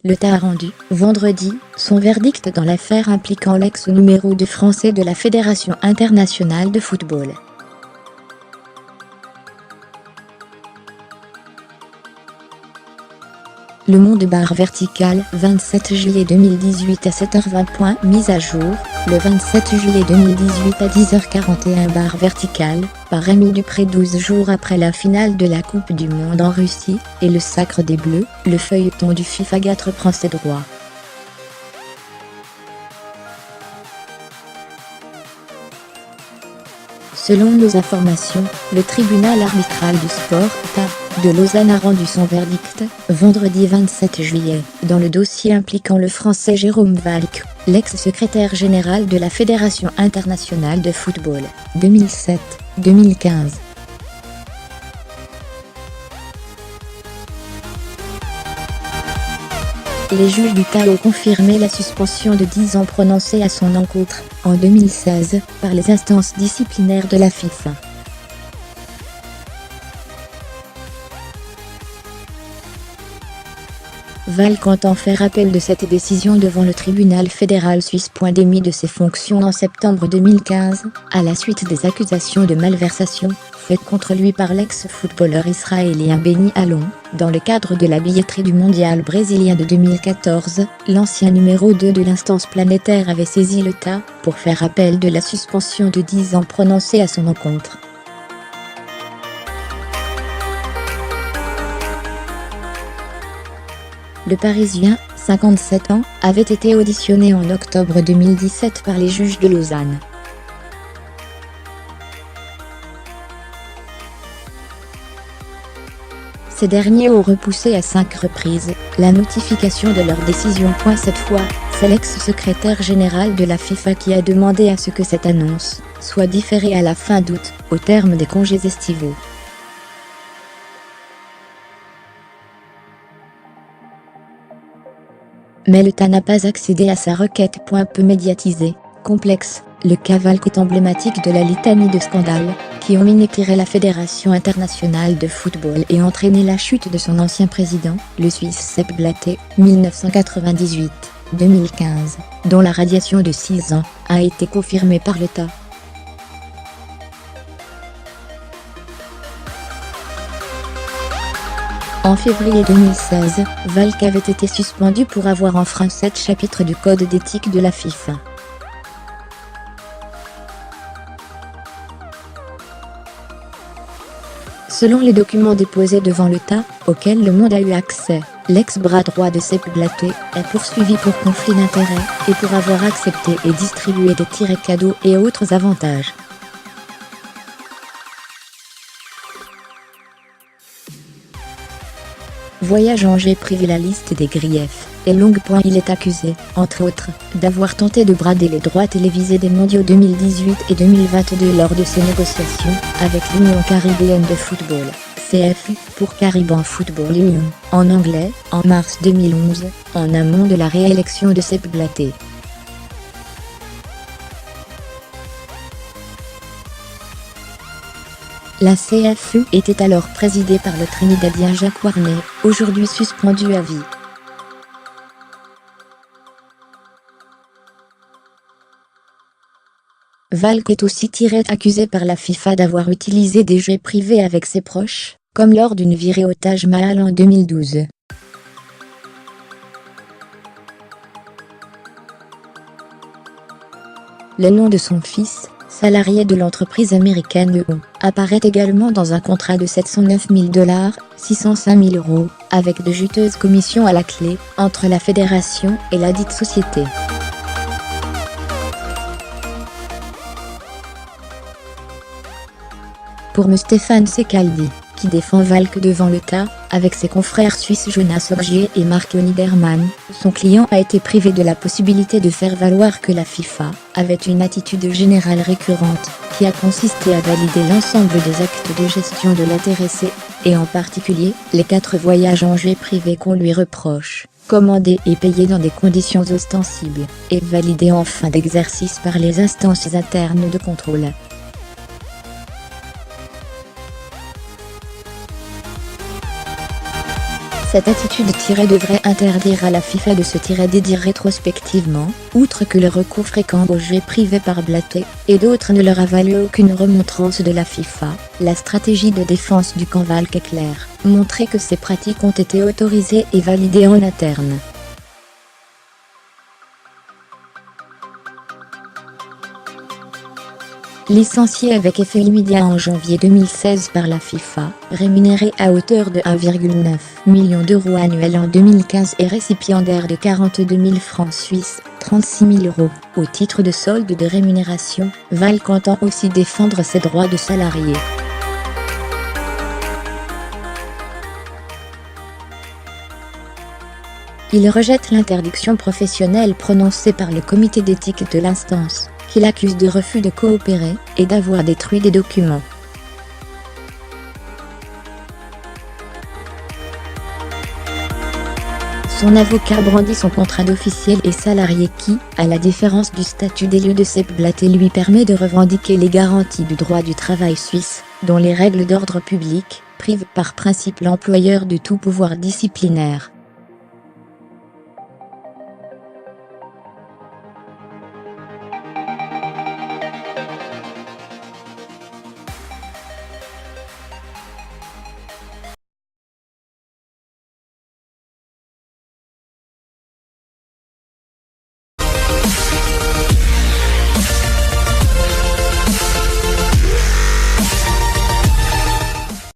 L'État a rendu, vendredi, son verdict dans l'affaire impliquant l'ex numéro 2 français de la Fédération internationale de football. Le Monde barre vertical, 27 juillet 2018 à 7h20. Mise à jour, le 27 juillet 2018 à 10h41 barre vertical, par Rémi Dupré 12 jours après la finale de la Coupe du Monde en Russie, et le sacre des Bleus, le feuilleton du FIFA GAT reprend ses droits. Selon nos informations, le tribunal arbitral du sport, TAS, de Lausanne a rendu son verdict, vendredi 27 juillet, dans le dossier impliquant le Français Jérôme Valcke, l'ex-secrétaire général de la Fédération internationale de football, 2007-2015. Les juges du TAS ont confirmé la suspension de 10 ans prononcée à son encontre, en 2016, par les instances disciplinaires de la FIFA. Valcke entend faire appel de cette décision devant le tribunal fédéral suisse. Démis de ses fonctions en septembre 2015, à la suite des accusations de malversation faites contre lui par l'ex-footballeur israélien Benny Allon, dans le cadre de la billetterie du mondial brésilien de 2014, l'ancien numéro 2 de l'instance planétaire avait saisi le TAS pour faire appel de la suspension de 10 ans prononcée à son encontre. Le Parisien, 57 ans, avait été auditionné en octobre 2017 par les juges de Lausanne. Ces derniers ont repoussé à 5 reprises la notification de leur décision. Cette fois, c'est l'ex-secrétaire général de la FIFA qui a demandé à ce que cette annonce soit différée à la fin d'août, au terme des congés estivaux. Mais le TAS n'a pas accédé à sa requête. Peu médiatisé, complexe, le cas Valcke est emblématique de la litanie de scandales qui ont miné la Fédération internationale de football et entraîné la chute de son ancien président, le Suisse Sepp Blatter, 1998-2015, dont la radiation de 6 ans a été confirmée par le TAS. En février 2016, Valcke avait été suspendu pour avoir enfreint 7 chapitres du code d'éthique de la FIFA. Selon les documents déposés devant le TAS, auxquels le Monde a eu accès, l'ex-bras droit de Sepp Blatter est poursuivi pour conflit d'intérêts et pour avoir accepté et distribué des tirets cadeaux et autres avantages. Voyage en jet privé. La liste des griefs est longue. Il est accusé, entre autres, d'avoir tenté de brader les droits télévisés des mondiaux 2018 et 2022 lors de ses négociations avec l'Union caribéenne de football, CFU, pour Caribbean Football Union, en anglais, en mars 2011, en amont de la réélection de Sepp Blatter. La CFU était alors présidée par le Trinidadien Jacques Warney, aujourd'hui suspendu à vie. Valcke est aussi accusé par la FIFA d'avoir utilisé des jets privés avec ses proches, comme lors d'une virée au Taj Mahal en 2012. Le nom de son fils, salarié de l'entreprise américaine EO, apparaît également dans un contrat de 709 000 $, 605 000 €, avec de juteuses commissions à la clé, entre la fédération et ladite société. Pour M. Stéphane Secaldi, qui défend Valcke devant le TAS, avec ses confrères suisses Jonas Orgier et Marc Niedermann, son client a été privé de la possibilité de faire valoir que la FIFA avait une attitude générale récurrente, qui a consisté à valider l'ensemble des actes de gestion de l'intéressé, et en particulier, les 4 voyages en jet privé qu'on lui reproche, commandés et payés dans des conditions ostensibles, et validés en fin d'exercice par les instances internes de contrôle. Cette attitude devrait interdire à la FIFA de se dédire rétrospectivement, outre que le recours fréquent aux jeux privés par Blatter et d'autres ne leur a valu aucune remontrance de la FIFA. La stratégie de défense du camp Valk est claire, montrer que ces pratiques ont été autorisées et validées en interne. Licencié avec effet immédiat en janvier 2016 par la FIFA, rémunéré à hauteur de 1,9 million d'euros annuels en 2015 et récipiendaire de 42 000 francs suisses, 36 000 euros, au titre de solde de rémunération, Valk entend aussi défendre ses droits de salarié. Il rejette l'interdiction professionnelle prononcée par le comité d'éthique de l'instance, qu'il accuse de refus de coopérer et d'avoir détruit des documents. Son avocat brandit son contrat d'officiel et salarié qui, à la différence du statut d'élu de Sepp Blatter, lui permet de revendiquer les garanties du droit du travail suisse, dont les règles d'ordre public privent par principe l'employeur de tout pouvoir disciplinaire.